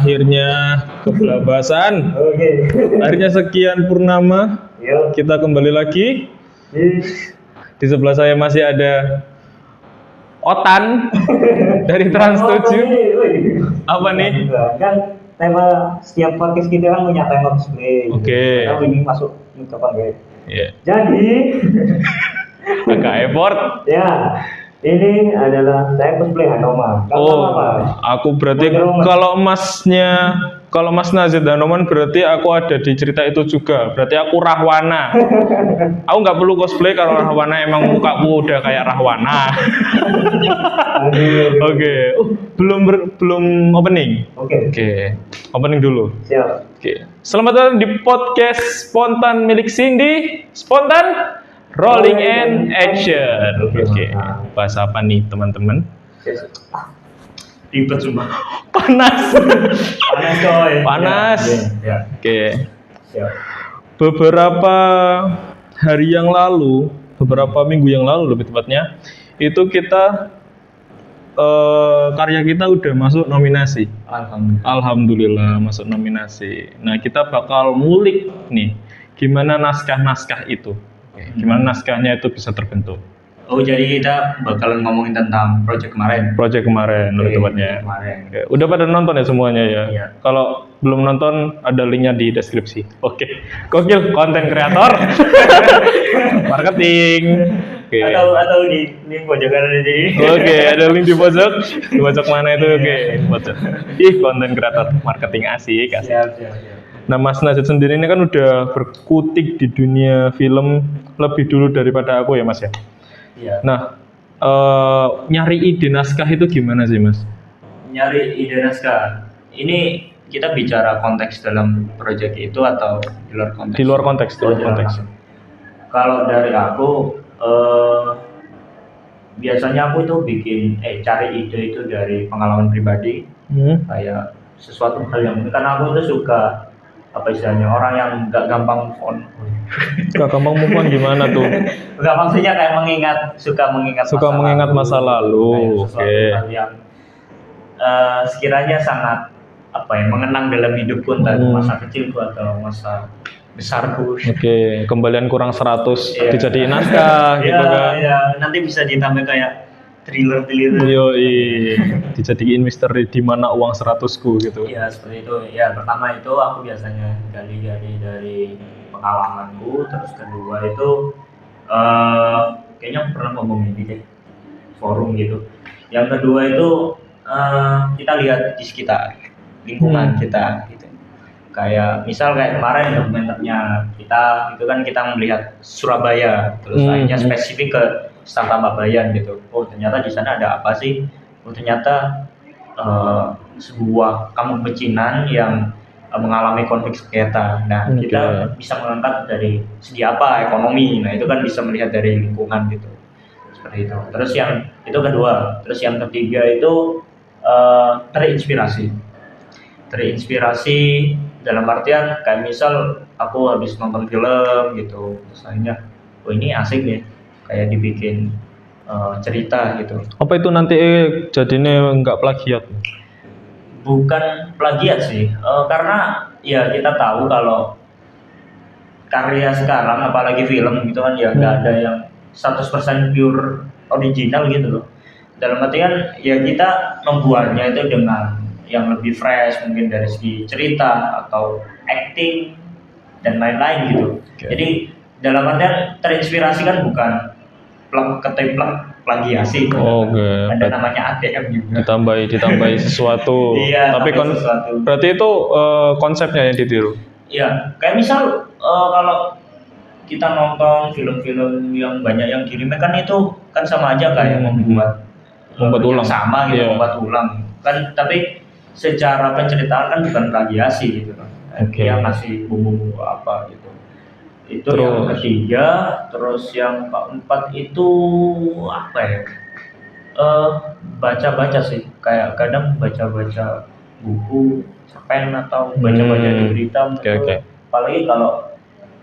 Akhirnya kebelabasan. Oke. Akhirnya sekian purnama. Yuk. Kita kembali lagi. Di sebelah saya masih ada Otan dari Trans 7. Apa nih? Kan tema setiap podcast kita kan punya tema cosplay. Oke. Kita ini masuk ke apa guys? Iya. Jadi agak effort. ya, ini adalah saya cosplay Hanoma. Aku berarti kalau Mas Nazid Hanoman berarti aku ada di cerita itu juga. Berarti aku Rahwana. Aku nggak perlu cosplay kalau Rahwana, emang mukaku udah kayak Rahwana. Oke. Belum opening. Oke. Opening dulu. Siap. Oke. Selamat datang di podcast spontan milik Cindy. Spontan Rolling and Action. Oke. Bahas apa nih teman-teman? Ribet cuma. Panas coy. Panas. Ya. Oke. Siap. Beberapa hari yang lalu, beberapa minggu yang lalu lebih tepatnya, itu kita karya kita udah masuk nominasi. Alhamdulillah masuk nominasi. Nah, kita bakal ngulik nih gimana naskah-naskah itu. Gimana naskahnya itu bisa terbentuk. Oh, jadi kita bakalan ngomongin tentang project kemarin. Lebih tepatnya. Oke. Udah pada nonton ya semuanya ya? Iya. Kalau belum nonton, ada linknya di deskripsi. Oke. Gokil, konten kreator. Marketing. Oke. Atau di pojok kanan ini. Oke, ada link di pojok. Di pojok mana itu? Oke, di pojok. Konten kreator marketing asik. Siap. Nah, Mas Nazid sendiri ini kan udah berkutik di dunia film lebih dulu daripada aku ya, Mas ya? Iya. Nah, nyari ide naskah itu gimana sih, Mas? Nyari ide naskah. Ini kita bicara konteks dalam proyek itu atau di luar konteks? Di luar konteks. Kalau dari aku, biasanya aku itu cari ide itu dari pengalaman pribadi. Kayak sesuatu hal yang, karena aku itu suka orang yang nggak gampang move on. Gak gampang move on gimana tuh? Enggak, maksudnya kayak suka mengingat masa lalu. Oke. Hal yang sekiranya sangat mengenang dalam hidupku, entah itu masa kecilku atau masa besarku. Oke, kembalian kurang 100 dijadiin naskah gitu kan. Iya, nanti bisa ditambah kayak thriller. Dijadiin misteri di mana uang 100-ku gitu. Iya, seperti itu. Ya, pertama itu aku biasanya gali-gali dari pengalamanku, terus kedua itu kayaknya aku pernah ngomong ini deh, forum gitu. Yang kedua itu kita lihat di sekitar lingkungan kita gitu. Kayak kemarin dokumenternya kita itu kan kita melihat Surabaya, terus akhirnya spesifik ke Stand Tambabayan gitu. Oh, ternyata di sana ada apa sih? Oh, ternyata sebuah kampung pecinan yang mengalami konflik sengketa. Nah, kita bisa mengangkat dari segi apa ekonomi. Nah, itu kan bisa melihat dari lingkungan gitu. Seperti itu. Terus yang itu kedua. Terus yang ketiga itu terinspirasi dalam artian kayak misal aku habis nonton film gitu, terus akhirnya ini asik nih, kayak dibikin cerita gitu. Apa itu nanti jadinya nggak plagiat? Bukan plagiat sih, karena ya kita tahu kalau karya sekarang apalagi film gitu kan ya nggak ada yang 100% pure original gitu loh. Dalam artian ya kita membuatnya itu dengan yang lebih fresh mungkin dari segi cerita atau acting dan lain-lain gitu. Jadi dalam artian terinspirasi kan bukan ketemplek plagiasi. Ada namanya ATM juga. Ditambahi sesuatu. Iya, tapi sesuatu. Berarti itu konsepnya yang ditiru. Iya, kayak misal kalau kita nonton film-film yang banyak yang di-remake kan itu kan sama aja kayak membuat ulang sama gitu, membuat ulang kan, tapi secara penceritaan kan bukan plagiasi gitu kan. Dia ngasih bumbu apa gitu. Itu terus, yang ketiga. Terus yang keempat itu baca-baca sih, kayak kadang baca-baca buku cerpen atau baca-baca di berita. Apalagi kalau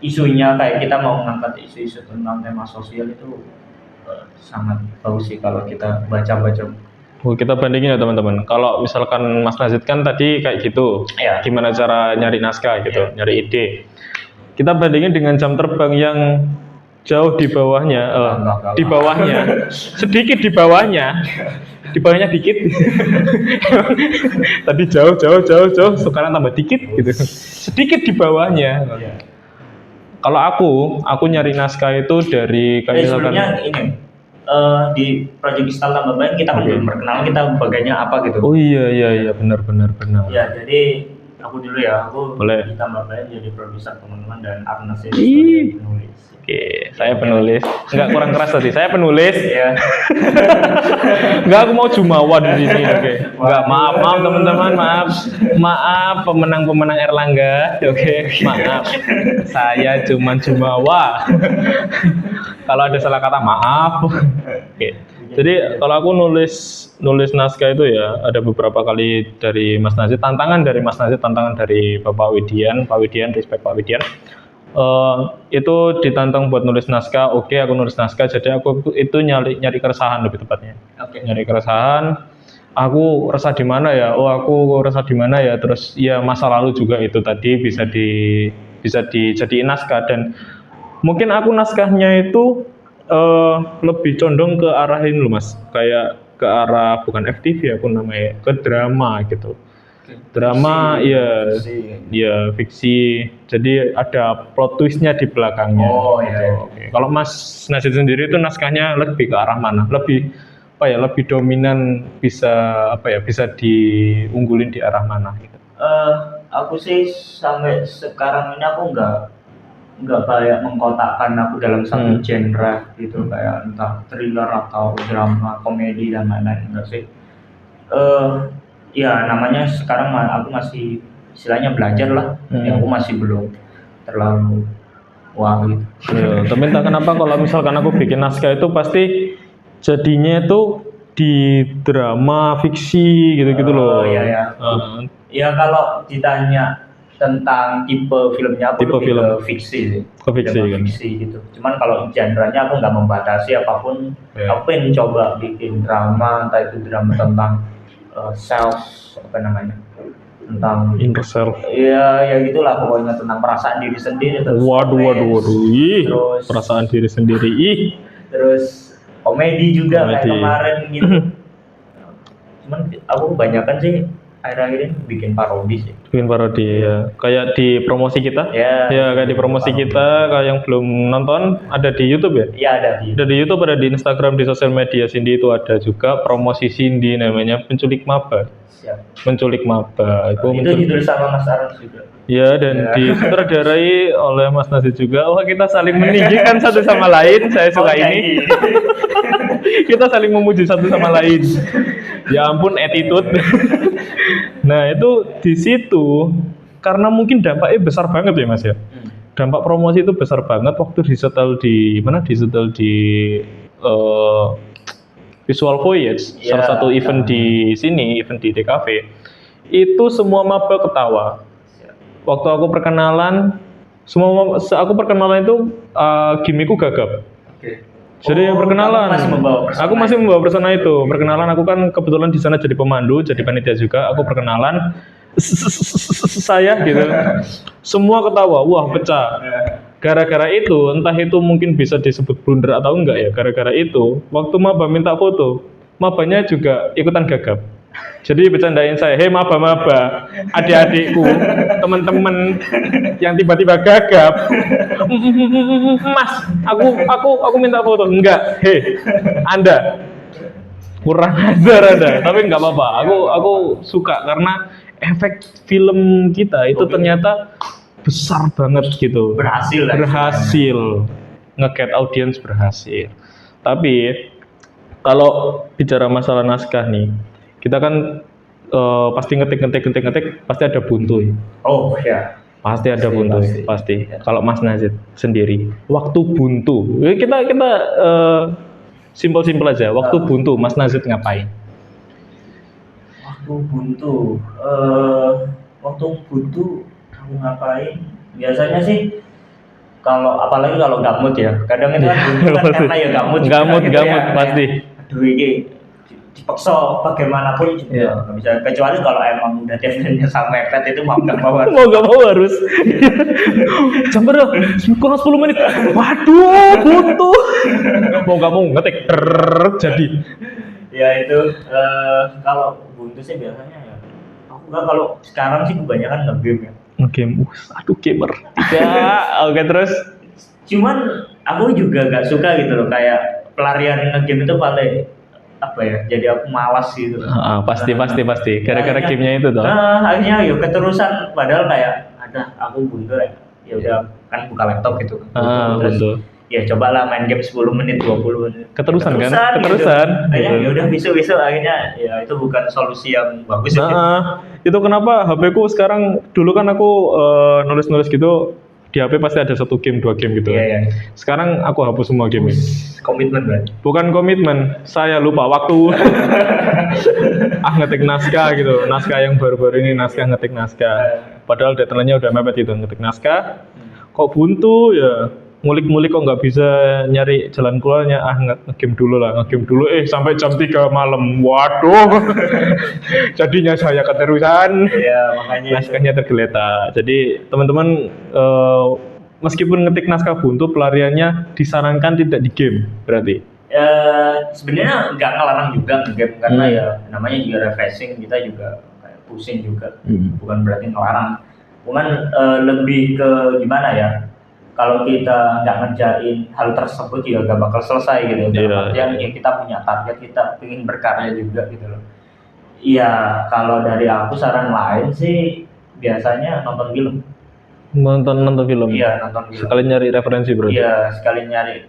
isunya kayak kita mau mengangkat isu-isu tentang tema sosial itu sangat bagus sih kalau kita baca-baca Kita bandingin ya teman-teman. Kalau misalkan Mas Nazid kan tadi kayak gitu, Iya. gimana cara nyari naskah gitu, nyari ide. Kita bandingin dengan jam terbang yang jauh di bawahnya, Enggak. di bawahnya, sedikit di bawahnya dikit. Tadi jauh, sekarang tambah dikit gitu, sedikit di bawahnya. Iya. Kalau aku nyari naskah itu dari kayak misalkan. Sebenarnya ini di Project Digital Tambah Baik kita kan Oke. belum perkenalan kita bagainya apa gitu. Oh iya benar. Ya, jadi aku dulu ya, aku Boleh. di Tambah Baik jadi produser teman-teman dan Arnas Ih. sebagai penulis. Oke, saya penulis. Enggak kurang keras tadi. Saya penulis. Ya. Enggak, aku mau jumawa di sini. Oke. Enggak, maaf teman-teman, maaf pemenang Erlangga. Oke, maaf. Saya cuman jumawa. Kalau ada salah kata maaf. Oke. Jadi kalau aku nulis naskah itu ya ada beberapa kali dari Mas Nazid, tantangan dari Mas Nazid, tantangan dari Bapak Widian, respect Pak Widian. Itu ditantang buat nulis naskah. Oke, aku nulis naskah, jadi aku itu nyari keresahan lebih tepatnya. Oke. Nyari keresahan. Aku resah di mana ya? Aku resah di mana ya? Terus ya masa lalu juga itu tadi bisa dijadiin naskah, dan mungkin aku naskahnya itu lebih condong ke arah ini loh Mas, kayak ke arah bukan FTV aku namanya, ke drama gitu. Drama ya fiksi. Jadi ada plot twistnya di belakangnya. Oh iya. Gitu. Oke. Kalau Mas Nazid sendiri itu naskahnya lebih ke arah mana? Lebih dominan, bisa diunggulin di arah mana gitu. Aku sih sampai sekarang ini aku nggak kayak mengkotakkan aku dalam satu genre gitu, kayak entah thriller atau drama, komedi dan lain-lain, enggak sih. Ya namanya sekarang aku masih istilahnya belajar lah, ya aku masih belum terlalu wah gitu. Ya, tapi entah kenapa kalau misalkan aku bikin naskah itu pasti jadinya itu di drama fiksi gitu-gitu loh. Iya. Ya kalau ditanya tentang tipe filmnya, aku lebih ke fiksi sih. Ke fiksi Drama kan. Fiksi gitu. Cuman kalau genre-nya aku nggak membatasi apapun. Ya. Aku pengen coba bikin drama, entah itu drama tentang tentang Inner self. ya gitulah pokoknya, tentang perasaan diri sendiri. Terus Waduh. Ih, Terus- perasaan diri sendiri. Ih. Terus komedi juga kayak Komedi. kemarin gitu. Cuman aku kebanyakan sih akhir-akhir ini bikin parodi sih. Bikin parodi ya. Kayak di promosi kita. Ya. Kayak di promosi kita, kayak yang belum nonton ada di YouTube ya. Iya ada di. Ada di YouTube, ada di Instagram, di sosial media Cindy itu ada juga promosi Cindy namanya Penculik Maba. Siap. Menculik Maba. Itu ditulis sama Mas Arun juga. Ya, dan disutradarai oleh Mas Nazid juga. Wah, kita saling meninggikan satu sama lain. Saya suka ini. Kita saling memuji satu sama lain. Ya ampun, attitude. Nah, itu di situ karena mungkin dampaknya besar banget ya Mas ya. Dampak promosi itu besar banget waktu disetel di mana? Disetel di Visual Voyage, Ya. salah satu event di sini, event di DKV. Itu semua maba ketawa. Waktu aku perkenalan, aku perkenalan itu gimmickku gagap. Oke. Jadi perkenalan, aku masih membawa persona itu. Perkenalan, aku kan kebetulan di sana jadi pemandu, jadi panitia juga. Aku perkenalan, saya gitu. Semua ketawa, wah pecah. Gara-gara itu, entah itu mungkin bisa disebut blunder atau enggak ya. Gara-gara itu, waktu maba minta foto, mabanya juga ikutan gagap. Jadi bercandain saya, hei maba-maba, adik-adikku, teman-teman yang tiba-tiba gagap. Mas, aku minta foto. Enggak, hei, Anda kurang ajar Anda. Tapi enggak apa-apa. Aku suka karena efek film kita itu ternyata besar banget gitu. Berhasil. Nge-get audience berhasil. Tapi kalau bicara masalah naskah nih, kita kan pasti ngetik pasti ada buntu. Oh ya. Pasti ada buntu, pasti. Ya. Kalau Mas Nazid sendiri, waktu buntu, kita simpel aja. Waktu buntu, Mas Nazid ngapain? Waktu buntu aku ngapain? Biasanya sih apalagi kalau nggak mood ya. Kadang itu kan buntu kan karena ya nggak mood. Nggak mood, pasti. Aduh ini dipaksa bagaimanapun juga nggak bisa, kecuali kalau emang udah deadline-nya sama mepet itu mau nggak mau harus. Mau nggak mau harus. Jam berapa? Kurang 10 menit. Waduh, buntu. Mau nggak mau ngetik. Jadi. Ya itu kalau buntu sih biasanya ya. Aku nggak, kalau sekarang sih kebanyakan nge-game ya. Game, aduh gamer. Ya, oke terus. Cuman aku juga nggak suka gitu loh, kayak pelarian nge-game itu paling apa ya? Jadi aku malas gitu. Pasti. Gara-gara gamenya itu toh. Akhirnya yuk keterusan, padahal kayak ada aku buntu ya udah kan buka laptop gitu. Terus Betul. ya cobalah main game 10 menit 20 menit. Keterusan kan? Gitu. Keterusan. Akhirnya Gitu. ya udah besok akhirnya ya itu bukan solusi yang bagus. Itu kenapa HP ku sekarang, dulu kan aku nulis-nulis gitu di HP pasti ada 1 game 2 game gitu. Iya. Sekarang aku hapus semua game. Komitmen berarti. Bukan komitmen, saya lupa waktu. Ngetik naskah gitu, naskah yang baru-baru ini ngetik naskah. Padahal deadline-nya udah mepet gitu, ngetik naskah. Kok buntu ya? Ngulik-ngulik kok nggak bisa nyari jalan keluarnya. Nge-game dulu sampai jam 3 malam. Waduh. Jadinya saya keterusan. Iya, makanya Naskahnya tergeletak. Jadi teman-teman meskipun ngetik naskah buntu, pelariannya disarankan tidak di game berarti. Sebenarnya nggak ngelarang juga nge-game karena ya namanya juga refreshing, kita juga kayak pusing juga. Bukan berarti ngelarang. Cuman lebih ke gimana ya? Kalau kita nggak ngerjain hal tersebut ya nggak bakal selesai gitu. Yang kita punya target, kita ingin berkarya juga gitu loh. Iya, kalau dari aku saran lain sih biasanya nonton film. Nonton film. Iya, nonton film. Sekali nyari referensi berarti. Iya, sekali nyari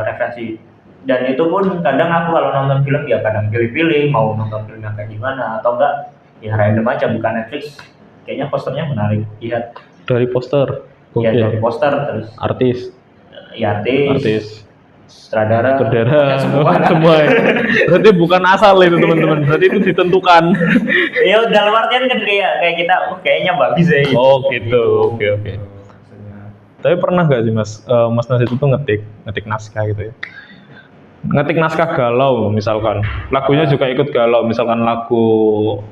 referensi. Dan itu pun kadang aku kalau nonton film ya kadang pilih-pilih mau nonton film yang kayak gimana, atau enggak ya random aja, bukan Netflix. Kayaknya posternya menarik. Lihat. Dari poster. Iya, dari poster terus. Artis. Ya artis. Sutradara. Semua. Berarti bukan asal itu teman-teman. Berarti itu ditentukan. Ya dalam artian kan kayak kita, kayaknya bagus ya. Oh gitu. Oke. Tapi pernah nggak sih Mas Nasid itu ngetik naskah gitu ya? Ngetik naskah galau misalkan. Lagunya juga ikut galau, misalkan lagu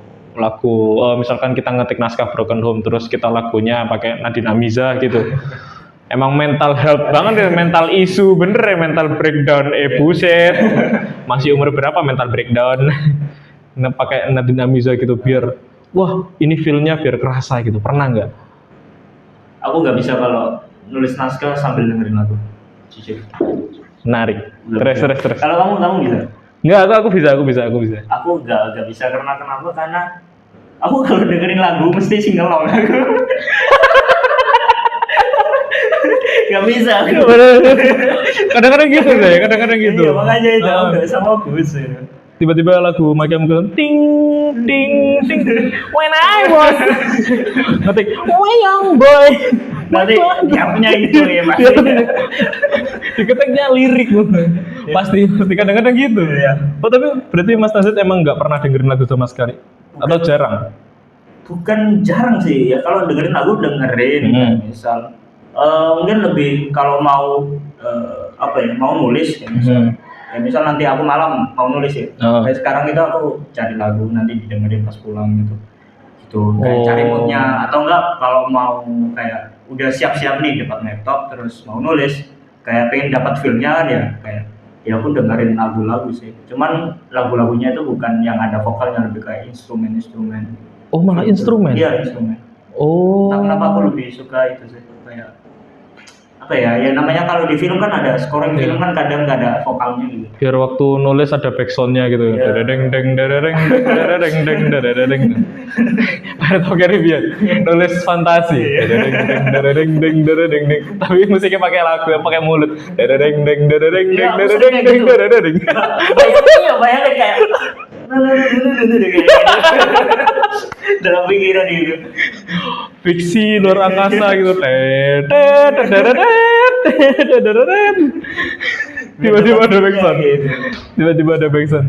misalkan kita ngetik naskah Broken Home terus kita lagunya pakai Nadine Amiza gitu. Emang mental health banget ya, mental issue bener ya, mental breakdown. Buset. Masih umur berapa mental breakdown? Pakai Nadine Amiza gitu biar wah ini feel-nya biar kerasa gitu. Pernah nggak? Aku nggak bisa kalau nulis naskah sambil dengerin lagu. Jujur. Menarik. Terus. Kalau kamu bisa? Enggak, aku bisa. Aku nggak bisa karena aku kalau dengerin lagu mesti singelong aku. Nggak bisa. Kadang-kadang gitu deh, kadang-kadang gitu. Iya, makanya itu nggak sama bagus ya. Tiba-tiba lagu Michael Jackson ting when I was ngetik young boy. Nanti tiapnya itu ya pasti. Diketiknya lirik pasti kadang-kadang gitu. Iya. Oh tapi berarti Mas Nasid emang nggak pernah dengerin lagu sama sekali? Atau jarang? Bukan jarang sih ya, kalau dengerin lagu dengerin. Misal mungkin lebih kalau mau mau nulis ya, misal nanti aku malam mau nulis ya. Kayak sekarang itu aku cari lagu nanti didengerin pas pulang gitu kayak cari moodnya, atau enggak kalau mau kayak udah siap-siap nih dapat laptop terus mau nulis kayak pengen dapat feel-nya kan ya, kayak ya aku dengerin lagu-lagu sih, cuman lagu-lagunya itu bukan yang ada vokalnya, lebih kayak instrumen. Oh malah instrumen? Iya instrumen. Oh. Nah, kenapa aku lebih suka itu sih, kayak apa ya namanya kalau di film kan ada scoring film kan kadang nggak ada vokalnya gitu. Biar waktu nulis ada backsoundnya gitu. Dadadeng. Atau Caribbean nulis fantasi. Dadadeng. Tapi musiknya pakai lagu, pakai mulut. Dadadeng. Bayangin kayak dalam pikiran gitu. Fiksi luar angkasa gitu. Tiba-tiba ada backsound.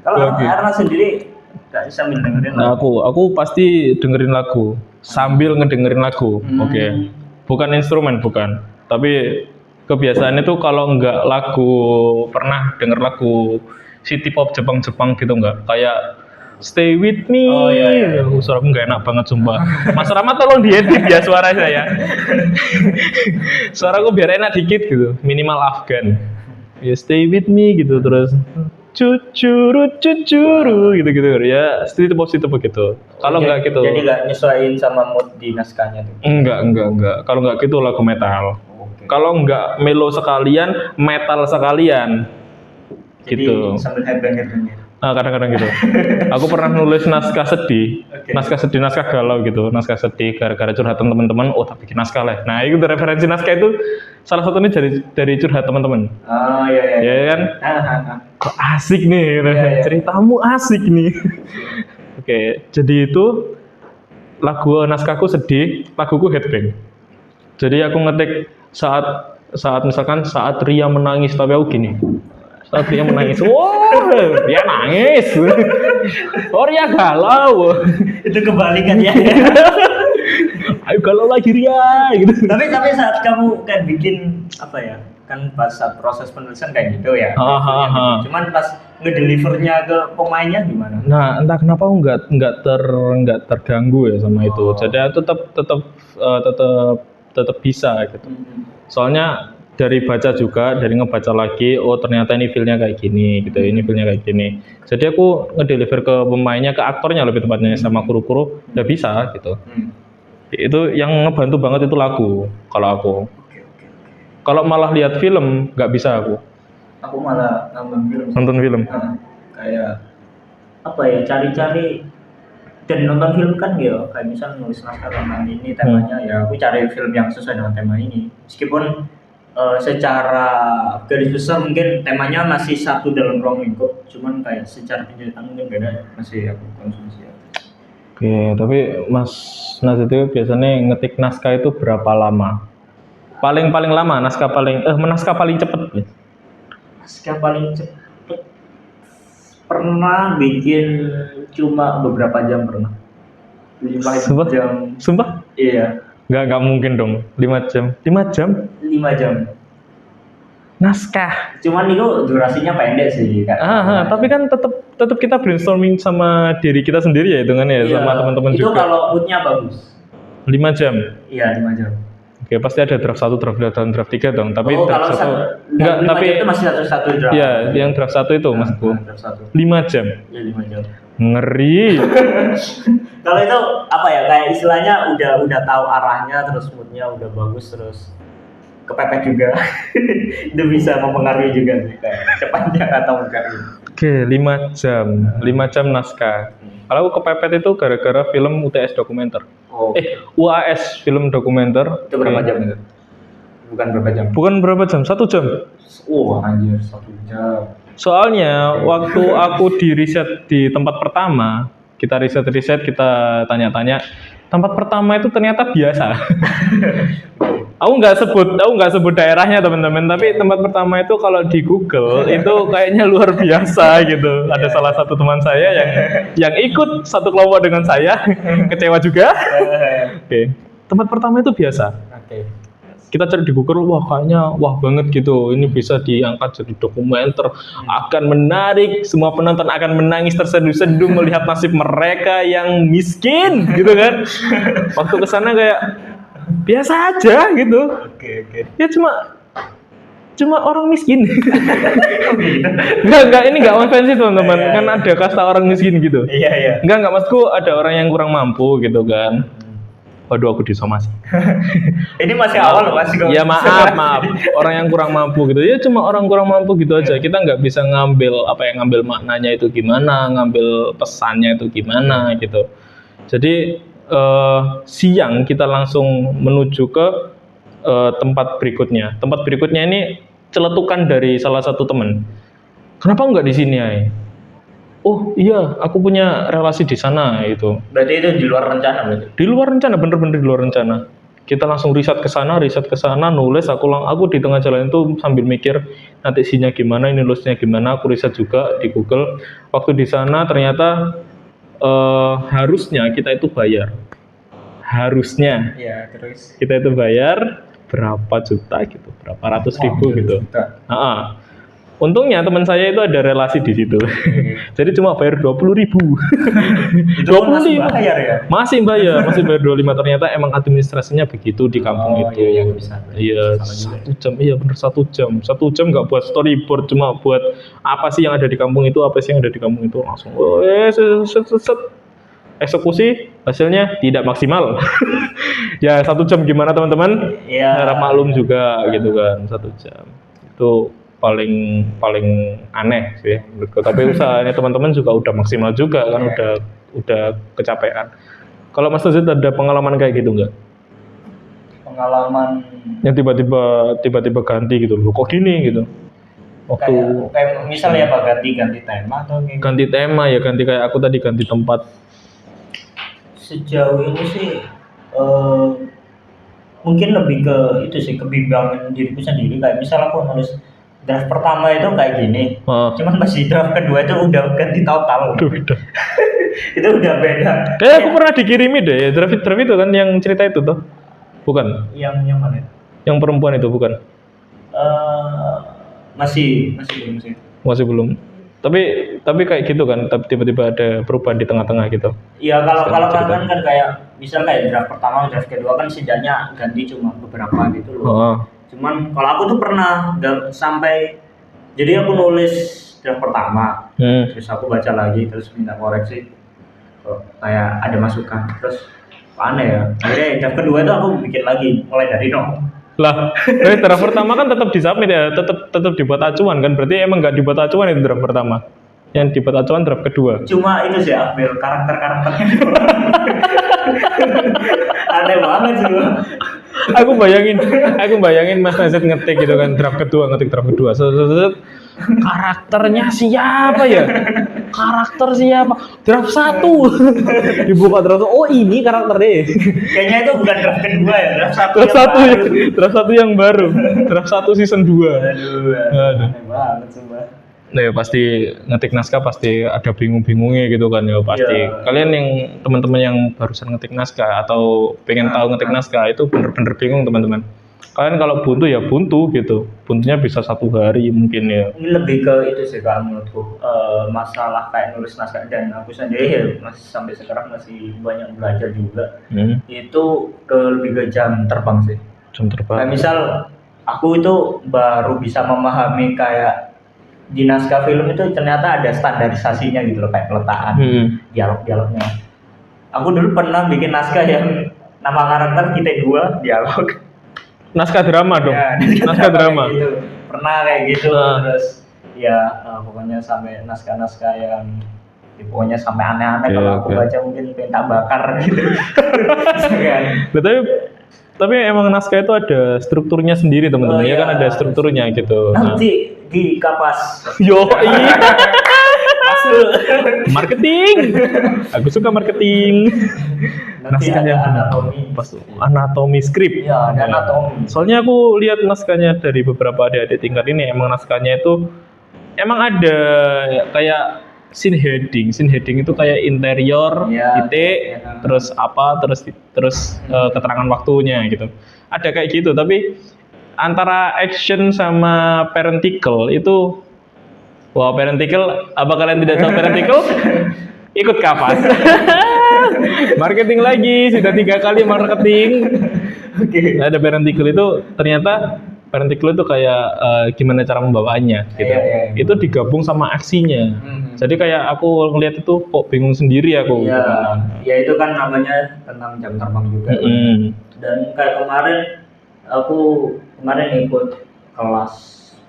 Kalau Arna sendiri nggak sambil dengerin lagu? Aku pasti dengerin lagu sambil ngedengerin lagu. Oke. Bukan instrumen, bukan. Tapi kebiasaannya tuh kalau nggak lagu, pernah denger lagu city pop Jepang gitu enggak? Kayak Stay With Me. Oh, iya. Suara aku nggak enak banget sumpah. Mas Rama tolong diedit ya suara saya. Suaraku biar enak dikit gitu, minimal Afgan. Ya Stay With Me gitu terus cucuru gitu ya street pop begitu. Kalau nggak gitu. Jadi nggak nyesuaiin sama mood di naskahnya tuh. Enggak. Kalau nggak gitu lagu metal. Oke. Kalau nggak melo sekalian, metal sekalian. Jadi Gitu. sambil headbanger. Nah, kadang-kadang gitu. Aku pernah nulis naskah sedih, Oke. naskah galau gitu, naskah sedih gara-gara curhatan teman-teman. Oh, tak bikin naskah lah. Nah, itu referensi naskah itu salah satunya dari curhat teman-teman. Oh iya. Ya kan? Kok asik nih, gitu. Iya. Ceritamu asik nih. Oke, jadi itu naskahku sedih, laguku headbang. Jadi aku ngetik saat misalkan saat Ria menangis tapi aku gini. Saat Ria menangis, wah, Ria nangis. Oh, Ria galau. Itu kebalikan ya. Ayo galau lagi Ria gitu. tapi saat kamu kan bikin apa ya? Kan pas saat proses penulisan kayak gitu ya. Cuman pas ngedelivernya ke pemainnya gimana? Nah, entah kenapa aku nggak terganggu ya sama itu. Jadi aku tetap bisa gitu. Soalnya dari baca juga, dari ngebaca lagi, oh ternyata ini feel-nya kayak gini gitu, ini feel-nya kayak gini. Jadi aku ngedeliver ke pemainnya, ke aktornya lebih tepatnya sama kru-kru, udah bisa gitu. Itu yang ngebantu banget itu lagu kalau aku. Kalau malah lihat film nggak bisa aku. Aku malah Nonton film. Kayak apa ya, cari-cari dan nonton film kan ya kayak misal nulis naskah tentang ini temanya ya aku cari film yang sesuai dengan tema ini meskipun secara garis besar mungkin temanya masih satu dalam ruang lingkup cuman kayak secara penceritaan mungkin beda masih aku konsumsi ya. Oke, tapi Mas Nas itu biasanya ngetik naskah itu berapa lama? Paling lama naskah paling cepet. Naskah paling cepet pernah bikin cuma beberapa jam pernah. 5 jam. Sumpah? Iya. Nggak mungkin dong. 5 jam. 5 jam? 5 jam. Naskah. Cuman itu durasinya pendek sih kan. Tapi kan tetap kita brainstorming sama diri kita sendiri ya hitungannya ya, sama teman-teman juga. Itu kalau moodnya bagus. 5 jam. Iya, 5 jam. Oke, pasti ada draft 1, draft 2, dan draft 3 dong. Tapi draft 1 enggak, tapi itu masih satu draft. Iya, yang draft 1 itu maksudku. Draft 1. 5 jam. Iya, 5 jam. Ngeri. Kalau itu apa ya? Kayak istilahnya udah tahu arahnya, terus moodnya udah bagus, terus kepepet juga. Itu bisa mempengaruhi juga sih kayak cepatnya atau enggak gitu. Oke, 5 jam. 5 jam naskah. Kalau aku kepepet itu gara-gara film UTS dokumenter. UAS film dokumenter. Itu berapa jam itu? Bukan berapa jam, 1 jam. Anjir, 1 jam. Soalnya waktu aku di riset di tempat pertama, kita riset, kita tanya-tanya, tempat pertama itu ternyata biasa. Aku nggak sebut daerahnya teman-teman, tapi tempat pertama itu kalau di Google itu kayaknya luar biasa gitu. Ada salah satu teman saya yang ikut satu kelompok dengan saya, kecewa juga. Oke. Tempat pertama itu biasa. Kita cari di Google, kayaknya banget gitu. Ini bisa diangkat jadi dokumenter, akan menarik, semua penonton akan menangis terseduh-seduh melihat nasib mereka yang miskin, gitu kan. Waktu kesana kayak biasa aja gitu. Oke. Ya cuma orang miskin. Enggak, ini enggak ofensif teman-teman. Kan ada kasta orang miskin gitu. Iya. Enggak maksudku ada orang yang kurang mampu gitu kan. Waduh, aku disomasi. Ini masih awal loh, masih. Ya maaf. Orang yang kurang mampu gitu. Ya cuma orang kurang mampu gitu aja. Kita nggak bisa ngambil maknanya itu gimana, ngambil pesannya itu gimana gitu. Jadi siang kita langsung menuju ke tempat berikutnya. Tempat berikutnya ini celetukan dari salah satu teman. Kenapa nggak di sini ay? Oh iya, aku punya relasi di sana itu. Berarti itu di luar rencana berarti? Di luar rencana, bener-bener di luar rencana. Kita langsung riset ke sana, nulis. Aku di tengah jalan itu sambil mikir nanti isinya gimana, ini nulisnya gimana. Aku riset juga di Google. Waktu di sana ternyata harusnya kita itu bayar. Harusnya. Iya, terus Kita itu bayar berapa juta gitu, berapa ratus ribu gitu. Untungnya teman saya itu ada relasi di situ. Jadi cuma bayar 20.000. Itu pun masih bayar ya? Masih bayar 25. Ternyata emang administrasinya begitu di kampung itu. Iya, bisa. Iya, 1 jam. Iya bener 1 jam. 1 jam nggak buat storyboard, cuma buat apa sih yang ada di kampung itu, langsung. Set. Eksekusi hasilnya tidak maksimal. Ya 1 jam gimana teman-teman? Iya. Harap maklum juga gitu kan, 1 jam. Itu paling aneh sih menurutku. Tapi usahanya teman-teman juga udah maksimal juga kan, udah kecapean. Kalau Mas Tazid ada pengalaman kayak gitu nggak? Pengalaman Yang tiba-tiba ganti gitu loh, kok gini gitu? Waktu kayak misalnya apa, ganti tema atau kayak ganti tema ya, ganti kayak aku tadi ganti tempat. Sejauh ini sih mungkin lebih ke itu sih, kebimbangan diriku sendiri. Kayak misal aku nulis draft pertama itu kayak gini, cuman masih draft kedua itu udah ganti total. Udah. Itu udah beda. Kayak aku pernah dikirimi deh draft itu kan yang cerita itu tuh, bukan? Yang mana? Yang perempuan itu bukan? Masih belum sih. Masih belum. Tapi kayak gitu kan, tiba-tiba ada perubahan di tengah-tengah gitu. Iya, kalau kan kayak misal kayak draft pertama, draft kedua kan setidaknya ganti cuma beberapa gitu loh. Cuman kalau aku tuh pernah sampai, jadi aku nulis draft pertama, terus aku baca lagi, terus minta koreksi, kayak ada masukan, terus aneh ya. Akhirnya draft kedua itu aku bikin lagi, mulai dari nol. Lah, draft pertama kan tetap disubmit ya, tetap dibuat acuan kan, berarti emang nggak dibuat acuan itu draft pertama. Yang dibuat acuan draft kedua. Cuma itu sih ambil karakternya. Aneh banget sih. Aku bayangin Mas Nazid ngetik gitu kan, draft kedua. Karakternya siapa ya? Draft 1. Dibuka draft 1. Oh, ini karakternya. Kayaknya itu bukan draft kedua ya, Draft 1 yang baru. Draft 1 season 2. Aduh. Aneh banget sumpah. Nah, ya pasti ngetik naskah pasti ada bingung-bingungnya gitu kan ya pasti. Iya. Kalian yang teman-teman yang barusan ngetik naskah atau pengen tahu ngetik naskah itu bener-bener bingung teman-teman. Kalian kalau buntu ya buntu gitu. Buntunya bisa 1 hari mungkin ya. Ini lebih ke itu sih kalau menurutku, masalah kayak nulis naskah, dan aku sendiri ya masih sampai sekarang masih banyak belajar juga. Itu lebih ke jam terbang sih. Jam terbang. Kayak misal aku itu baru bisa memahami kayak di naskah film itu ternyata ada standarisasinya gitu loh, kayak peletakan dialog-dialognya. Aku dulu pernah bikin naskah yang nama karakter kita 2 dialog. Naskah drama dong. Ya, naskah drama. Gitu. Pernah kayak gitu. Terus ya pokoknya sampai naskah-naskah yang pokoknya sampai aneh-aneh, kalau aku baca mungkin pengen tak bakar gitu. Tapi emang naskah itu ada strukturnya sendiri teman-teman, ya kan ada strukturnya gitu. Nanti di kapas. Yo, Masuk. Marketing. Aku suka marketing. Nanti ada anatomi skrip. Iya, ada anatomi. Soalnya aku lihat naskahnya dari beberapa adik-adik tingkat ini, emang naskahnya itu emang ada kayak scene heading itu kayak interior, titik, terus apa, terus keterangan waktunya gitu. Ada kayak gitu, tapi antara action sama parenticle itu, parenticle, apa kalian tidak tahu parenticle? Ikut kapas. Marketing lagi, sudah 3 kali marketing. Oke. Ada parenticle itu, ternyata parenticle itu kayak gimana cara membawanya gitu. Itu digabung sama aksinya. Jadi kayak aku ngeliat itu kok bingung sendiri aku. Iya. Ya itu kan namanya tentang jam terbang juga. Dan kayak aku kemarin ikut kelas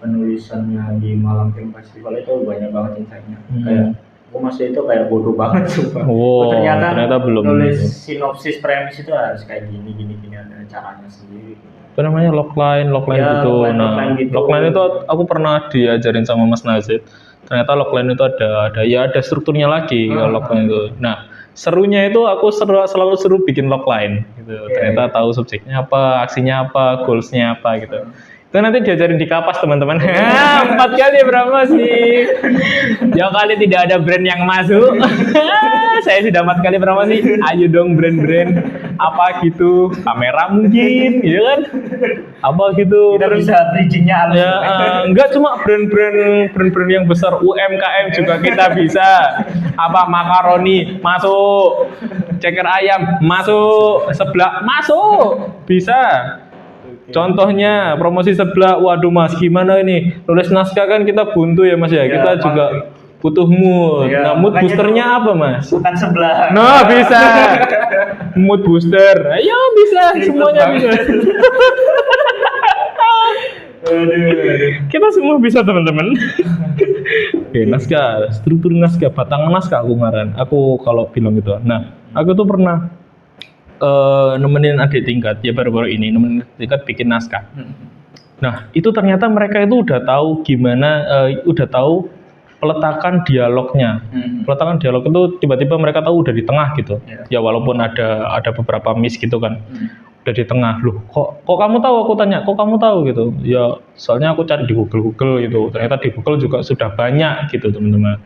penulisannya di Malang Film Festival, itu banyak banget insight-nya. Kayak aku masih itu kayak bodoh banget sumpah. Ternyata belum nulis sinopsis premis itu harus kayak gini ada caranya sendiri. Itu namanya logline ya, gitu. Logline itu aku pernah diajarin sama Mas Nazid. Ternyata logline itu ada strukturnya lagi logline itu. Nah, serunya itu aku selalu seru bikin logline gitu. Ternyata tahu subjeknya apa, aksinya apa, goalsnya apa gitu. Itu nanti diajarin di kapas teman-teman. 4 kali promosi. Ya kali tidak ada brand yang masuk. Saya sudah 4 kali promosi. Ayo dong brand-brand apa gitu, kamera mungkin, gitu kan? Apa gitu? Kita bisa bridgingnya halus. Ya, enggak cuma brand-brand yang besar, UMKM juga kita bisa. Apa makaroni masuk, ceker ayam masuk, seblak masuk, bisa. Contohnya promosi sebelah, waduh mas gimana ini nulis naskah kan kita buntu ya mas ya, Ya, kita juga butuh mood. Ya, Nah mood makanya boosternya tuh apa mas? Bukan sebelah. Nah bisa mood booster, ayo bisa semuanya bisa. Kita semua bisa teman-teman. Oke, naskah, struktur naskah, batangan naskah aku ngaran. Aku kalau film gitu. Nah, aku tuh pernah nemenin adik tingkat ya baru-baru ini nemenin adik tingkat bikin naskah. Nah itu ternyata mereka itu udah tahu gimana, udah tahu peletakan dialognya. Peletakan dialog itu tiba-tiba mereka tahu udah di tengah gitu. Ya walaupun ada beberapa miss gitu kan. Udah di tengah. Loh kok kamu tahu? Aku tanya. Kok kamu tahu gitu? Ya soalnya aku cari di Google gitu. Ternyata di Google juga sudah banyak gitu teman-teman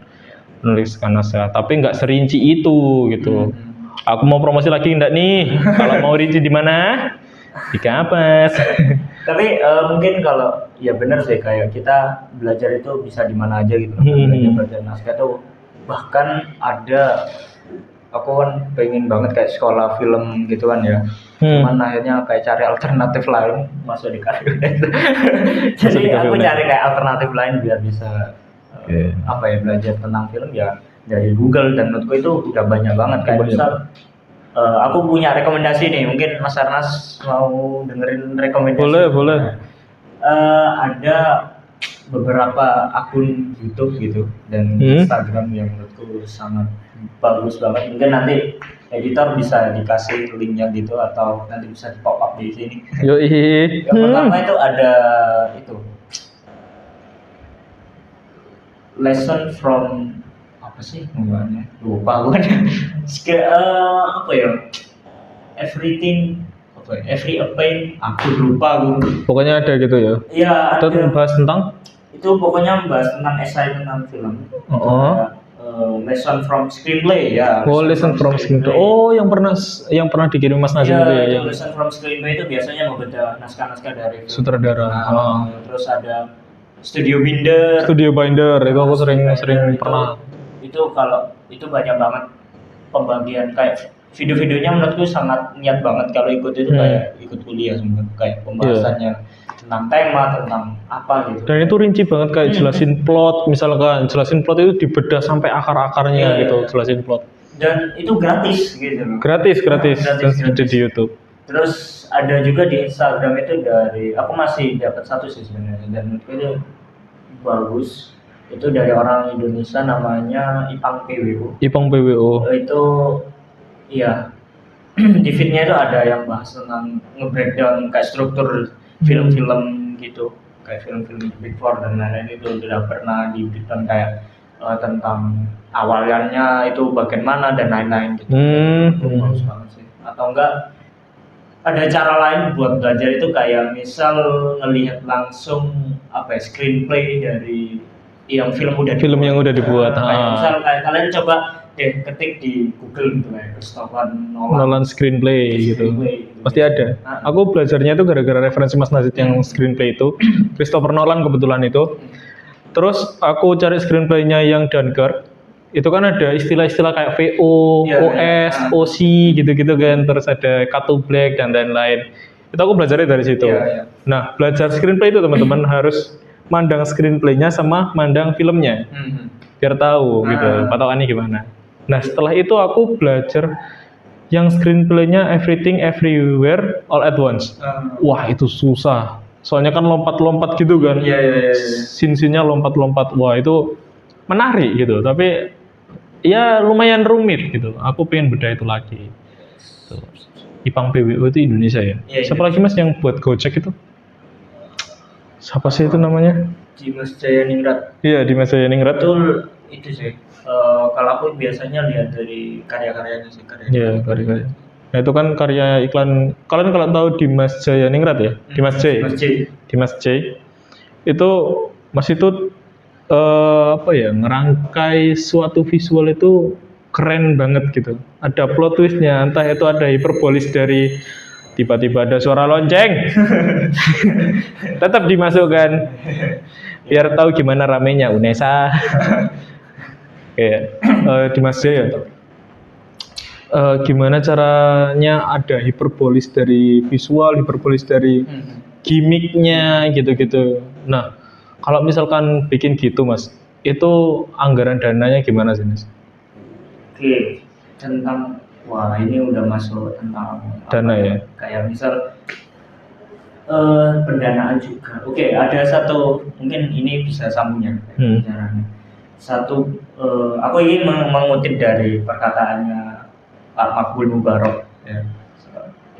menuliskan naskah. Tapi nggak serinci itu gitu. Aku mau promosi lagi enggak nih? Kalau mau rinci di mana? Di kapas. Tapi mungkin kalau ya benar sih kayak kita belajar itu bisa di mana aja gitu. Belajar naskah tuh bahkan ada aku kan pengen banget kayak sekolah film gitu kan ya. Cuman akhirnya kayak cari alternatif lain masuk di karir. Jadi aku cari kayak alternatif lain biar bisa apa ya belajar tentang film ya dari Google, dan menurutku itu udah banyak banget kayak misal aku punya rekomendasi nih, mungkin Mas Arnas mau dengerin rekomendasi. Boleh. Ada beberapa akun YouTube gitu dan Instagram yang menurutku sangat bagus banget. Mungkin nanti editor bisa dikasih linknya gitu atau nanti bisa di pop up di sini. Yoi. Yang pertama itu ada itu lesson from apa sih namanya, lupa gue. Apa ya, everything apa ya? Every pain, aku lupa gue. Pokoknya ada gitu ya. Iya, Itu ada. bahas tentang Itu pokoknya membahas tentang esai tentang film. Lesson from screenplay ya. lesson from screenplay. Oh, yang pernah dikirim Mas Nazim itu ya. Itu lesson from screenplay itu biasanya membaca naskah-naskah dari film. Sutradara. Terus ada Studio Binder. Studio Binder itu aku sering pernah. Itu kalau itu banyak banget pembagian kayak video-videonya menurutku sangat niat banget kalau ikut itu kayak ikut kuliah semua kayak pembahasannya tentang tema tentang apa gitu. Dan itu rinci banget kayak jelasin plot, misalkan jelasin plot itu dibedah sampai akar-akarnya gitu, jelasin plot. Dan itu gratis gitu loh. Gratis. Dan ada di YouTube. Terus ada juga di Instagram itu dari aku masih dapat satu sih sebenarnya dan menurutku itu bagus. Itu dari orang Indonesia namanya Ipang PWO. Itu iya. Di feednya itu ada yang bahas tentang nge-breakdown kayak struktur film-film gitu, kayak film-film Big Four dan lain-lain. Itu sudah pernah di-breakdown kayak tentang awalnya itu bagian mana dan lain-lain gitu. Itu bagus banget sih. Atau enggak ada cara lain buat belajar itu kayak misal ngelihat langsung apa ya, screenplay dari yang film yang udah dibuat. Kayak misal kayak kalian coba deh ketik di Google gitu kayak Christopher Nolan screenplay gitu. Pasti ada. Aku belajarnya itu gara-gara referensi Mas Nazid yang screenplay itu. Christopher Nolan kebetulan itu. Terus aku cari screenplaynya yang Dunkirk. Itu kan ada istilah-istilah kayak VO, OS, OC gitu-gitu kan. Terus ada cut to black dan lain-lain. Itu aku belajarnya dari situ. Nah, belajar screenplay itu teman-teman harus mandang screenplaynya sama mandang filmnya. Biar tahu gitu, patokannya gimana. Nah, setelah itu aku belajar yang screenplaynya Everything Everywhere All at Once. Wah, itu susah. Soalnya kan lompat-lompat gitu kan. Scene-nya lompat-lompat. Wah, itu menarik gitu, tapi ya lumayan rumit gitu. Aku pengen beda itu lagi. Tuh. Ipang PWO itu Indonesia ya. Siapa lagi Mas yang buat Gojek itu? Siapa sih itu namanya? Dimas Jayaningrat. Iya, Dimas Jayaningrat. Betul, itu sih. Kalau aku biasanya lihat dari karya-karyanya sih. Iya, karya-karya. Nah itu kan karya iklan. Kalian kalau tahu Dimas Jayaningrat ya, Dimas J, Masjid. Dimas J, itu Mas itu apa ya, ngerangkai suatu visual itu keren banget gitu. Ada plot twistnya, entah itu ada hiperbolis dari tiba-tiba ada suara lonceng, tetap dimasukkan biar tahu gimana ramenya Unesa. Kayak Dimas J ya. Gimana caranya ada hiperbolis dari visual, hiperbolis dari gimmicknya gitu-gitu. Nah, kalau misalkan bikin gitu Mas, itu anggaran dananya gimana sih Mas? Oke, tentang wah ini udah masuk tentang Dana ya? Kayak misal pendanaan juga. Oke, ada satu mungkin ini bisa sambungnya caranya. Satu, aku ingin mengutip dari perkataannya Pak Makbul Mubarok ya,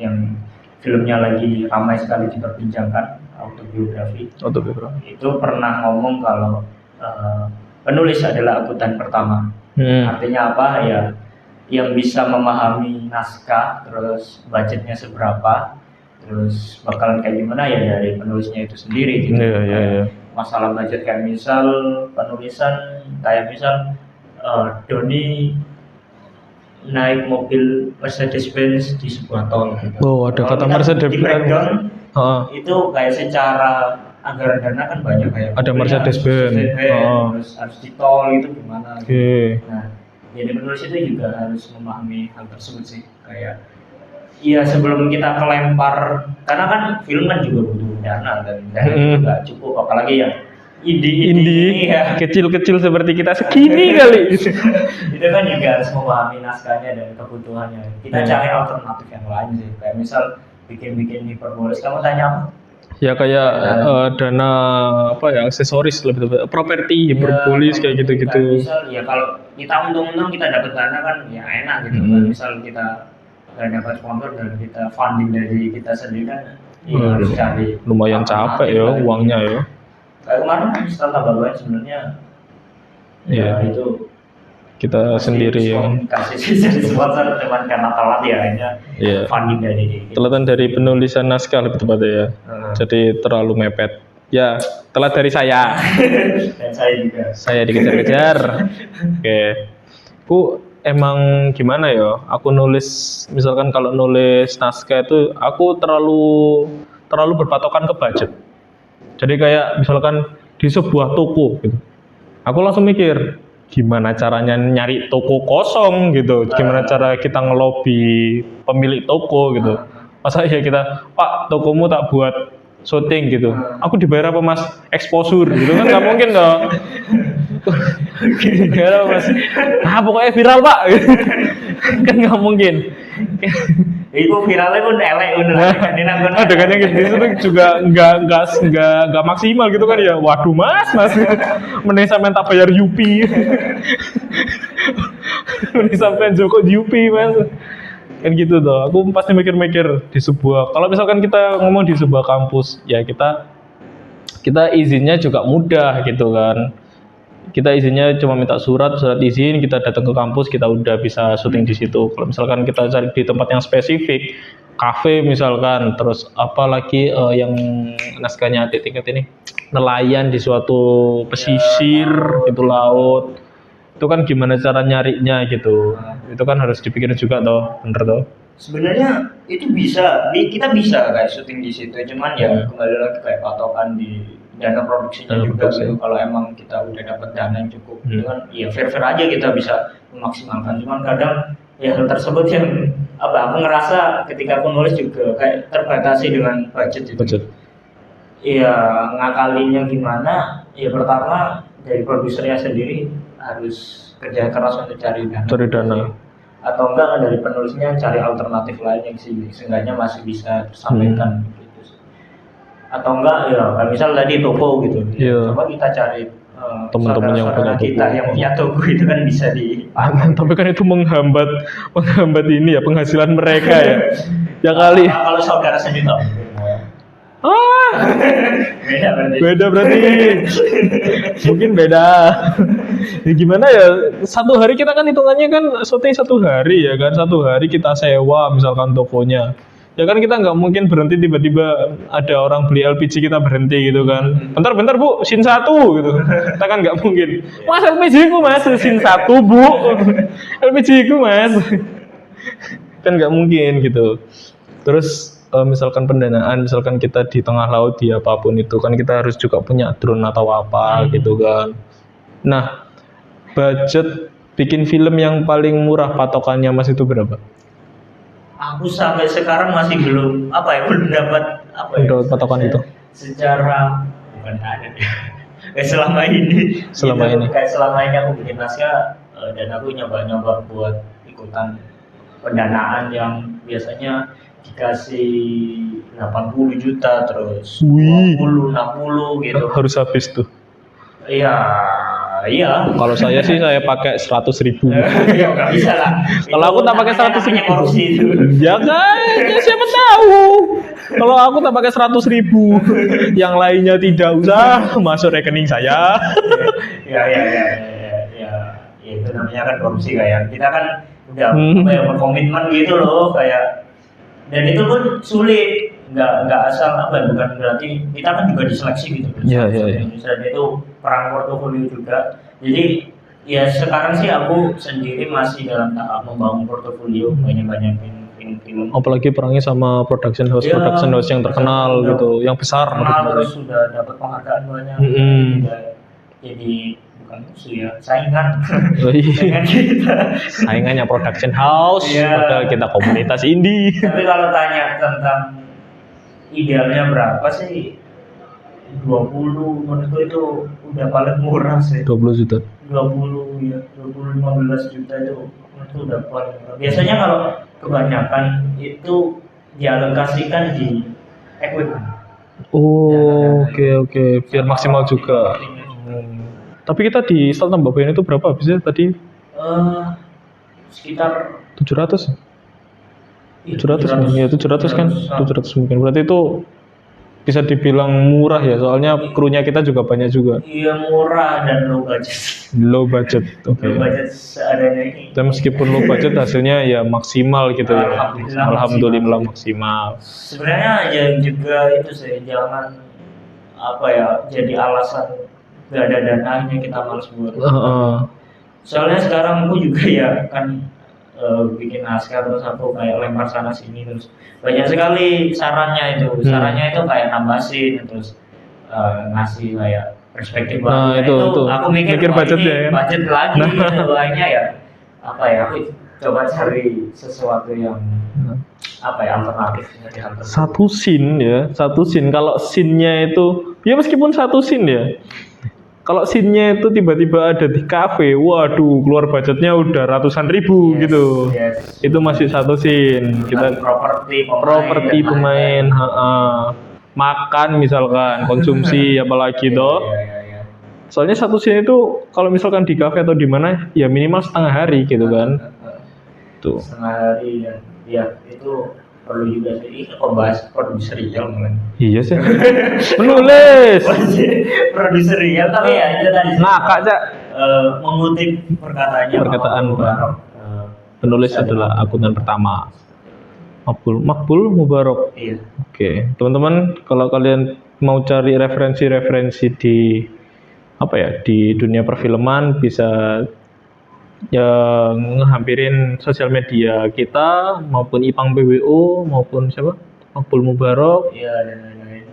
yang filmnya lagi ramai sekali diperbincangkan, autobiografi. Itu pernah ngomong kalau penulis adalah akuntan pertama. Artinya apa ya? Yang bisa memahami naskah, terus budgetnya seberapa, terus bakalan kayak gimana ya dari penulisnya itu sendiri gitu. Masalah budget kayak misal penulisan kayak misal Doni naik mobil Mercedes-Benz di sebuah tol. Oh, ada kata Mercedes-Benz. Itu kayak secara anggaran dana kan banyak kayak ada Mercedes-Benz. Terus harus di tol itu gimana? Nah, jadi penulis itu juga harus memahami hal tersebut sih. Kayak iya sebelum kita kelempar, karena kan film kan juga butuh dana dan dana juga cukup, apalagi yang indie ya. Kecil-kecil seperti kita segini kali. Itu kan juga harus memahami naskahnya dan kebutuhannya. Kita cari alternatif yang lain sih. Kayak misal bikin hiperbolis. Kamu tanya apa? Ya kayak dana apa ya, aksesoris lebih tepat, properti hiperbolis kayak gitu-gitu. Misal ya kalau kita untung-untung kita dapat dana kan ya enak gitu kan. Misal kita nggak dapat sponsor dan kita funding dari kita sendiri kan harus cari. Lumayan capek ya uangnya ya. Kayak kemarin kan setelah Babagan sebenarnya ya itu kita sendiri yang kasih sponsor cuman karena telat ya hanya funding dari telatan dari penulisan naskah lebih tepatnya ya. Jadi terlalu mepet ya, telat dari saya. Dan saya juga, saya dikejar-kejar. Oke Bu, emang gimana ya, aku nulis misalkan kalau nulis naskah itu aku terlalu berpatokan ke budget. Jadi kayak misalkan di sebuah toko gitu, aku langsung mikir gimana caranya nyari toko kosong gitu, gimana cara kita ngelobi pemilik toko gitu. Masa ya kita, Pak tokomu tak buat syuting gitu, aku dibayar apa Mas? Exposure gitu kan nggak mungkin dong. Gimana Mas? Pokoknya viral Pak gitu. Kan nggak mungkin. Iku viralnya pun elek Adegannya gitu itu juga nggak maksimal gitu kan ya. Waduh mas, mending sampean tak bayar Yupi. Mending sampean Joko Yupi mas. Kan gitu tuh. Aku pasti mikir-mikir di sebuah, kalau misalkan kita ngomong di sebuah kampus, ya kita izinnya juga mudah gitu kan. Kita izinnya cuma minta surat izin, kita datang ke kampus, kita udah bisa syuting di situ. Kalau misalkan kita cari di tempat yang spesifik, kafe misalkan, terus apalagi yang naskahnya tingkat ini, nelayan di suatu pesisir gitu laut, itu kan gimana cara nyarinya gitu. Itu kan harus dipikirin juga toh, bener toh. Sebenarnya itu kita bisa kayak syuting di situ, cuman ya kembali lagi kayak patokan di dana produksinya juga gitu. Kalau emang kita udah dapat dana yang cukup, itu kan ya fair aja kita bisa memaksimalkan. Cuman kadang ya hal tersebut yang aku ngerasa ketika aku nulis juga kayak terbatasi dengan budget itu. Iya, ngakalinya gimana? Ya pertama dari produsernya sendiri harus kerja keras untuk cari dana. Atau enggak dari penulisnya cari alternatif lain yang seenggaknya masih bisa tersampaikan gitu. Atau enggak ya misal tadi toko gitu. Coba kita cari teman-teman yang punya kita yang punya toko itu kan bisa di tapi kan itu menghambat ini ya penghasilan mereka ya. Ya kali. Kalau saudara sendiri toh. Beda berarti. Mungkin beda. Ya gimana ya, satu hari kita kan hitungannya kan syuting satu hari ya kan, satu hari kita sewa misalkan tokonya. Ya kan kita nggak mungkin berhenti tiba-tiba ada orang beli LPG kita berhenti gitu kan. Bentar bu, scene 1 gitu. Kita kan nggak mungkin. Mas LPG ku mas, scene 1 bu. LPG ku mas. Kan nggak mungkin gitu. Terus misalkan pendanaan, misalkan kita di tengah laut di apapun itu kan kita harus juga punya drone atau apa gitu kan. Nah, budget bikin film yang paling murah patokannya mas itu berapa? Aku sampai sekarang masih belum dapat Menurut patokan itu? Secara bukan ada kayak selama ini kayak selama ini aku bikin naskah dan aku nyoba buat ikutan pendanaan yang biasanya dikasih 80 juta terus 20 60 gitu harus habis tuh. Iya. Kalau saya sih saya pakai 100.000. Ya nggak bisa lah. Kalau aku tak pakai 100.000. Korupsi itu. Ya kan, ya siapa tahu. Kalau aku tak pakai 100.000, yang lainnya tidak usah masuk rekening saya. Ya, itu namanya kan korupsi kayak kita kan udah berkomitmen gitu loh kayak, dan itu pun sulit. Nggak asal bukan berarti kita kan juga diseleksi gitu. Iya. Dan itu perang portofolio juga. Jadi ya sekarang sih aku sendiri masih dalam tahap membangun portofolio, banyak-banyakin film. Apalagi perangnya sama production house yang terkenal gitu, yang besar. Terus sudah dapat penghargaan banyak. Jadi bukan musuh ya, saingan. Saingannya production house, padahal kita komunitas indie. Tapi kalau tanya tentang idealnya berapa sih? 20 menurutku itu udah paling murah sih. 20 juta. 20 15 juta itu menurutku udah paling murah. Biasanya kalau kebanyakan itu dialokasikan di equipment. Oke. Biar maksimal juga. Tapi kita di install tambah bayan itu berapa habisnya tadi? Sekitar 700 kan 700 mungkin, berarti itu bisa dibilang murah ya, soalnya krunya kita juga banyak juga. Iya, murah dan low budget. Oke. Low budget seadanya ini. Dan meskipun low budget hasilnya ya maksimal gitu ya. Alhamdulillah maksimal. Sebenarnya ya juga itu sih, jangan jadi alasan gak ada dananya kita malas buat. Soalnya sekarang aku juga ya kan bikin naskah, terus aku kayak lempar sana sini, terus banyak sekali sarannya itu kayak nambahin, terus ngasih kayak perspektif baru. Itu aku mikir budget lagi lainnya ya aku coba cari sesuatu yang alternatif. Satu scene kalau scene-nya itu ya meskipun satu scene ya, kalau scene-nya itu tiba-tiba ada di kafe, waduh, keluar budgetnya udah ratusan ribu gitu. Itu masih satu scene. Kita properti pemain, makan misalkan, konsumsi apalagi toh. Soalnya satu scene itu kalau misalkan di kafe atau di mana ya minimal setengah hari gitu kan. Tuh. Setengah hari ya itu perlu juga sih. Bahas produserial kan. Iya sih. Menulis. Produserial tapi ya itu tadi. Kak mengutip perkataan penulis adalah akuntan pertama. Makbul Mubarok. Iya. Oke, teman-teman, kalau kalian mau cari referensi di di dunia perfilman bisa ngehampirin sosial media kita maupun Ipang PWO maupun siapa? Makbul Mubarok. Iya, dan lain-lain.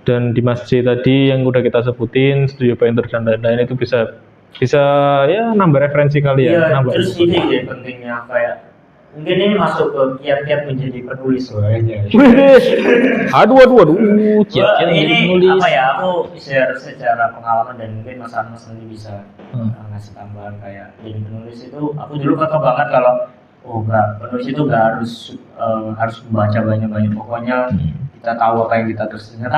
Dan di masjid tadi yang udah kita sebutin, Studio Painter dan lain-lain itu bisa ya nambah referensi kalian. Iya, terus ini ya pentingnya kayak mungkin ini masuk ke kiat-kiat menjadi penulis aja. Aduh, kiat-kiat ini penulis. Aku share secara pengalaman dan mungkin Mas Armas nanti bisa ngasih tambahan kayak jadi penulis itu. Aku dulu kakak banget kalau penulis itu nggak harus membaca banyak-banyak, pokoknya kita tahu apa yang kita tulis. Ternyata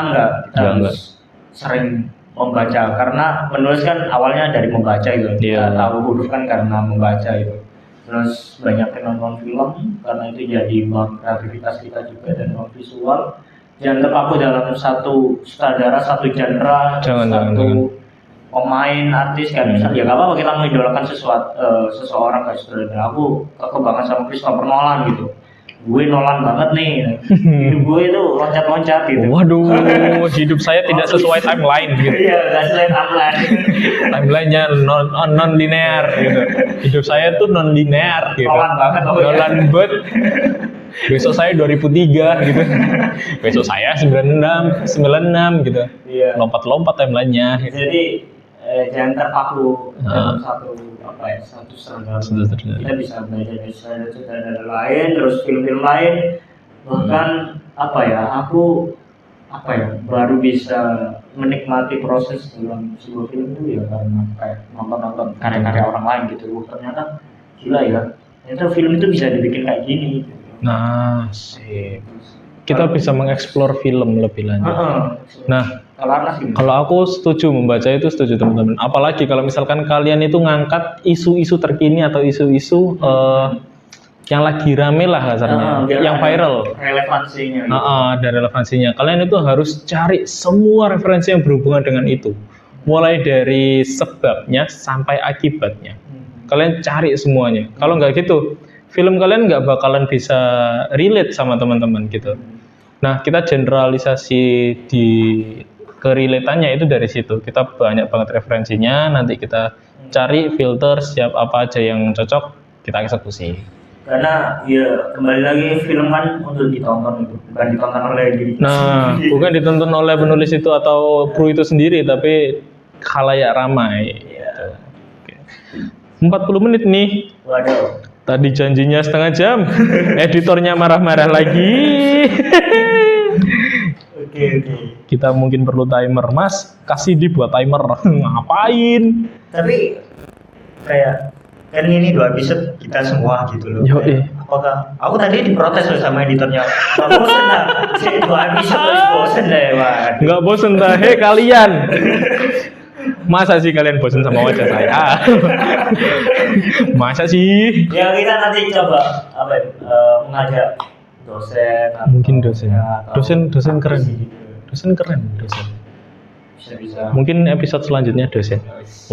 kita harus sering membaca, karena menulis kan awalnya dari membaca gitu. Kita tahu huruf kan karena membaca itu. Terus banyak nonton film karena itu jadi bahan kreativitas kita juga, dan visual. Jangan terpaku dalam satu sutradara, satu genre, satu pemain artis kan misalnya ya gak apa-apa kita mengidolakan seseorang kayak saudara aku banget sama Christopher Nolan gitu, gue Nolan banget nih, hidup gue itu loncat-loncat gitu. Waduh, hidup saya tidak sesuai timeline gitu. Iya, gak sesuai timeline. Timelinenya non linear gitu. Hidup saya tuh non linear gitu. Nolan banget. Nolan banget. Besok saya 2003 gitu. Besok saya 96 gitu. Iya. Lompat-lompat timelinenya. Jadi jangan terpaku dalam satu serangga. Kita bisa belajar dari sutradara lain, terus film-film lain. Bahkan aku baru bisa menikmati proses dalam sebuah film itu ya karena kayak nonton karya-karya orang lain gitu. Ternyata gila ya. Ternyata film itu bisa dibikin kayak gini. Nah, sip. Kita bisa mengeksplor film lebih lanjut. Nah, kalau aku setuju membaca itu setuju teman-teman. Apalagi kalau misalkan kalian itu ngangkat isu-isu terkini atau isu-isu yang lagi rame lah kasarnya, yang viral. Relevansinya. Ada relevansinya. Kalian itu harus cari semua referensi yang berhubungan dengan itu. Mulai dari sebabnya sampai akibatnya. Kalian cari semuanya. Kalau nggak gitu, film kalian nggak bakalan bisa relate sama teman-teman gitu. Nah, kita generalisasi di kerelatannya itu dari situ. Kita banyak banget referensinya, nanti kita cari filter siap apa aja yang cocok, kita eksekusi. Karena ya kembali lagi film kan untuk ditonton itu, bukan ditonton oleh diri. Nah, bukan ditonton oleh penulis itu atau kru itu sendiri, tapi khalayak ramai. Gitu. Oke. 40 menit nih. Waduh. Tadi janjinya setengah jam, editornya marah-marah lagi. Oke. Kita mungkin perlu timer, Mas. Kasih dibuat timer. Ngapain? Tapi kayak kan ini 2 episode kita semua gitu loh. Apakah aku tadi diprotes loh sama editornya. Gak bosen dah. 2 episode terus bosen deh, Pak. Nggak bosen dah. Hei kalian. Masa sih kalian bosan sama wajah saya? Masa sih? Ya kita nanti coba mengajak dosen. Mungkin dosen keren. Dosen keren. Bisa. Mungkin episode selanjutnya dosen.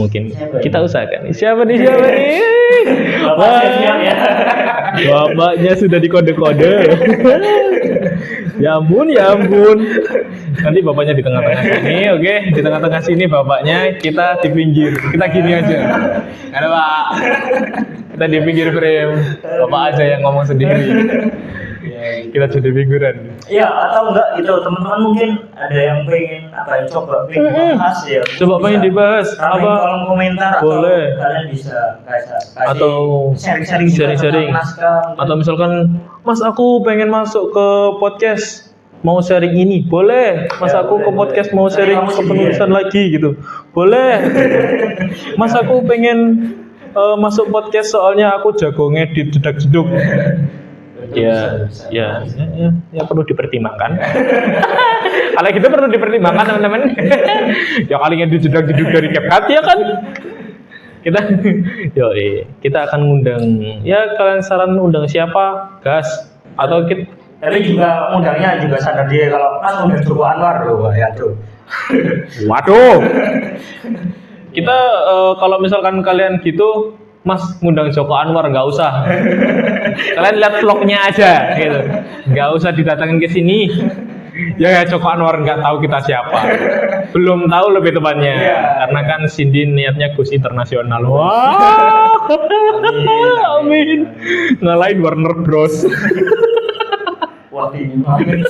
Mungkin kita usahakan. Siapa nih? Bapaknya ya. Bapaknya sudah dikode-kode. Ya ampun. Nanti bapaknya di tengah-tengah sini, oke? Di tengah-tengah sini bapaknya, kita di pinggir. Kita gini aja. Ada Pak. Kita di pinggir frame. Bapak aja yang ngomong sendiri. Kita jadi figuran. Iya, atau enggak gitu, teman-teman mungkin ada yang pengen coba dibahas ya. Coba pengen dibahas kolom komentar boleh. Atau kalian bisa kasih atau sharing. Atau misalkan, Mas aku pengen masuk ke podcast, mau sharing ini, boleh. Mas aku ke podcast mau sharing kepenulisan lagi gitu, boleh. Mas aku pengen masuk podcast soalnya aku jago ngedit jedak-jeduk. Ya perlu dipertimbangkan. Kalau gitu perlu dipertimbangkan teman-teman. Ya kali ngedit jedak-jeduk dari CapCut ya kan. Kita akan ngundang, ya kalian saran undang siapa? Gas atau kita. Tapi juga undangnya juga sadar diri kalau Mas undang Joko Anwar loh, ya tuh. Waduh. Kita kalau misalkan kalian gitu, Mas ngundang Joko Anwar nggak usah. Kalian lihat vlognya aja gitu. Nggak usah didatangin ke sini. Ya Joko Anwar nggak tahu kita siapa. Belum tahu lebih tepatnya. Karena kan Cindy niatnya Gus internasional. Wah. Amin. Ngalahin Warner Bros. Wah, amin.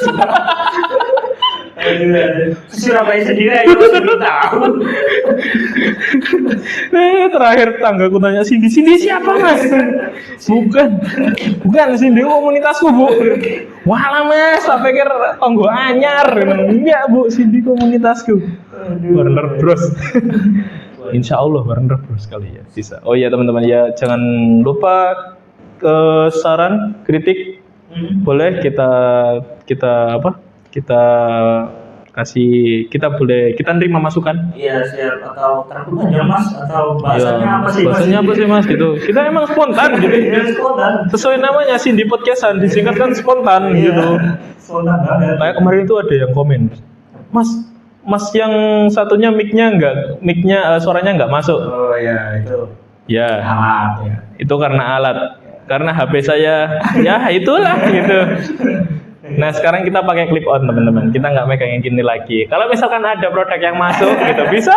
Surabaya sendiri aja belum tahu. Terakhir tanggaku tanya Cindy siapa Mas? Bukan Cindy komunitasku Bu. Walah Mas, tak pikir tonggo anyar. Enggak Bu, Cindy komunitasku. Warner Bros. Insya Allah Warner Bros kali ya bisa. Oh iya teman-teman ya, jangan lupa saran, kritik boleh kita kasih, kita nerima masukan. Iya siap, atau terbuka aja Mas, atau bahasanya apa sih? Bahasanya apa sih Mas gitu. Kita emang spontan gitu. Spontan. Sesuai namanya Cindy Podcastan, disingkatkan spontan gitu. Spontan banget. Kayak kemarin itu ada yang komen, Mas Mas yang satunya mic-nya suaranya nggak masuk. Oh ya itu Ya, alat ya. itu karena alat. Karena HP saya, ya itulah gitu. Nah sekarang kita pakai clip on teman-teman, kita nggak megang yang gini lagi. Kalau misalkan ada produk yang masuk gitu bisa,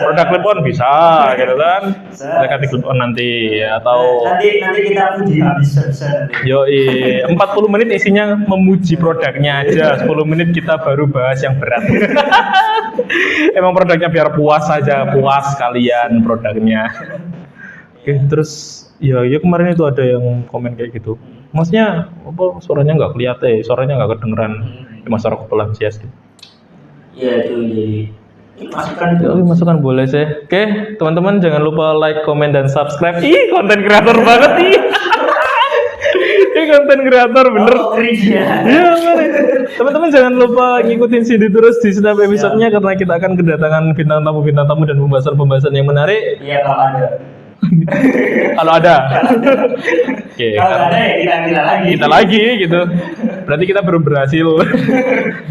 produk clip on bisa gitu kan. Kita ganti clip on nanti atau Nanti kita puji bisa nanti. yoi 40 menit isinya memuji produknya aja, 10 menit kita baru bahas yang berat. Emang produknya biar puas saja, puas kalian produknya. Oke, terus ya kemarin itu ada yang komen kayak gitu. Maksudnya apa suaranya nggak kelihatan, suaranya nggak kedengeran di masyarakat Polansias gitu. Iya itu jadi masukan Ya, masukan boleh sih. Oke, teman-teman jangan lupa like, komen, dan subscribe. Ih, konten kreator banget nih. Ini konten kreator bener. Iya. Iya, mari. Teman-teman jangan lupa ngikutin Cindy terus di setiap episodenya karena kita akan kedatangan bintang tamu dan pembahasan-pembahasan yang menarik. Iya kalau ada. Kalau ada. Oke, Kalau ada ya kita lagi gitu. Berarti kita baru berhasil.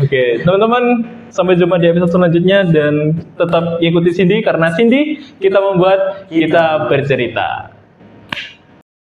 Oke, teman-teman sampai jumpa di episode selanjutnya dan tetap ikuti Cindy karena Cindy kita membuat kita bercerita.